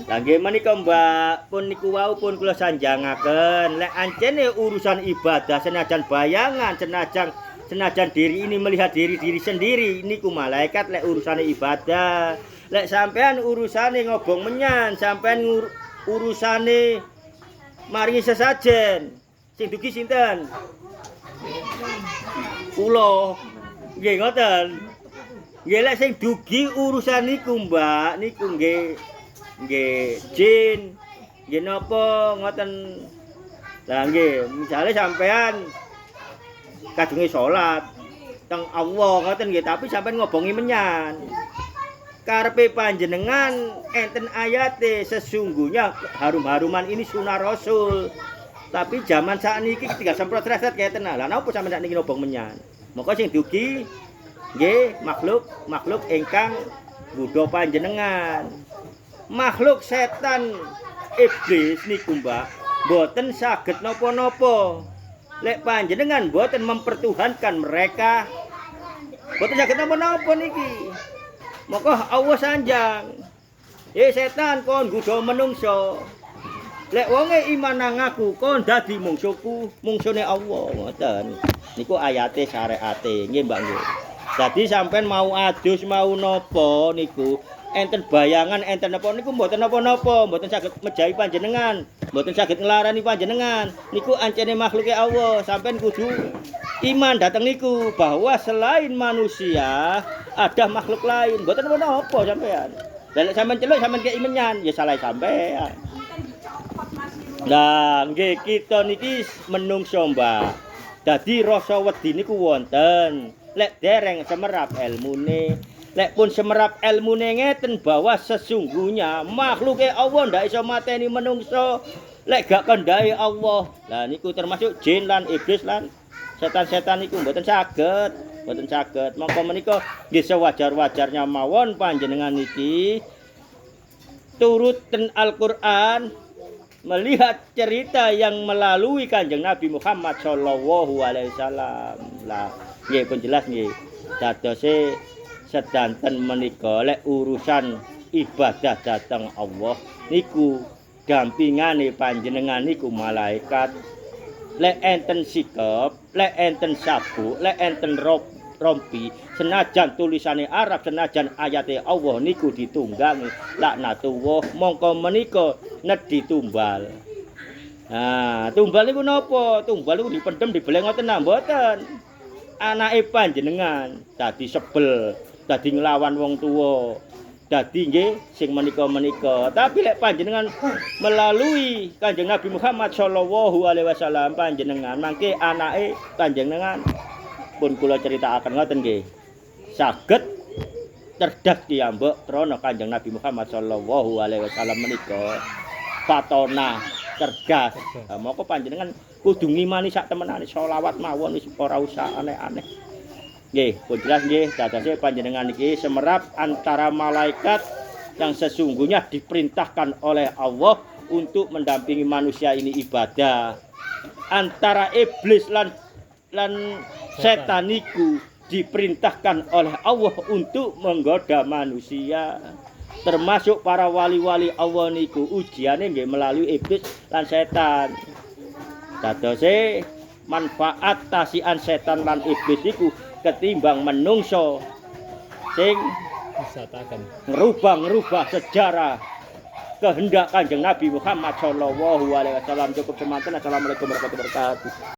Lah nggih menika Mbak, pun niku wau pun kula sanjangaken. Lek ancene urusan ibadah senajan bayangan, senajan diri ini melihat diri sendiri niku malaikat lek urusane ibadah. Lek sampean urusane ngobong menyan, sampean urusane maringi sesajen. Sing dugi sinten? Kula. Nggih ngoten. Nggih lek sing dugi urusan niku Mbak, niku nggih jin, nggih napa ngoten. Lah nggih, misale sampean kadunge salat teng Allah ngoten nggih, tapi sampean ngobongi menyan. Karepe panjenengan enten ayate sesungguhnya harum-haruman ini sunah Rasul. Tapi zaman sakniki tinggal semprot reset kaya tenan. Lah napa sampeyan niki ngobong menyan? Moko sing dugi nggih makhluk ingkang nggodha panjenengan. Makhluk setan iblis niku Mbak mboten saged napa-napa. Lek panjenengan mboten mempertuhankan mereka mboten saged napa-napa niki. Maka Allah sanjang. Setan kon nggodha menungso. Lek wonge iman nang aku kon dadi mungsuku, mungsune Allah ngoten. Niku ayate syariate nggih Mbak nggih. Dadi sampean mau adus mau napa niku enten bayangan enten apa niku mboten napa-napa, mboten saged mejahi panjenengan, mboten saged nglarani panjenengan. Niku ancene makhluke Allah, sampean kudu iman dateng niku bahwa selain manusia ada makhluk lain. Mboten napa-napa sampean. Lah lek sampean celuk sampean kei menyan, ya salah sampean. Lah nggih kita niki menungso Mbak. Dadi rasa wedi niku wonten. Lek dereng semerap ilmune, lek pun semerap ilmune ngeten bahwa sesungguhnya makhluke Allah ndak iso mateni menungso lek gak kendhake Allah. Lah niku termasuk jin lan iblis lan setan-setan niku mboten saged, mboten saged. Mongko menika nggih sewajar-wajarnya mawon panjenengan niki turut ten Al-Qur'an melihat cerita yang melalui Kanjeng Nabi Muhammad sallallahu alaihi wasallam. Lah nggih pun jelas nggih. Dadose sedanten menika lek urusan ibadah dhateng Allah niku gampingane panjenengan niku malaikat. Lek enten sikep, lek enten sabuk, lek enten rompi, senajan tulisane Arab, senajan ayate Allah niku ditunggangi laknatullah, mongko menika nedhi tumbal. Nah, tumbal niku napa? Tumbal niku dipendhem dibeleng ngoten mboten. Anake panjenengan dadi sebel, dadi nglawan wong tuwa. Dadi nggih sing menika-menika. Tapi lek panjenengan melalui Kanjeng Nabi Muhammad sallallahu alaihi wasallam panjenengan mangke anake panjenengan pun kula critakaken ngoten nggih. Saged cerdas piyambak krana Kanjeng Nabi Muhammad sallallahu alaihi wasallam menika patona cerdas. Moko panjenengan kudu ngimani sak temenane selawat mawon wis ora usah aneh-aneh. Nggih, pun jelas nggih dadase panjenengan iki semerap antara malaikat yang sesungguhnya diperintahkan oleh Allah untuk mendampingi manusia ini ibadah. Antara iblis lan setan niku diperintahkan oleh Allah untuk menggoda manusia. Termasuk para wali-wali Allah niku ujiane nggih melalui iblis lan setan. Dadose manfaat tasian setan lan iblis niku ketimbang menungso sing ngerubah sejarah kehendak Kanjeng Nabi Muhammad sallallahu alaihi wasallam. Cukup semanten. Assalamualaikum warahmatullahi wabarakatuh.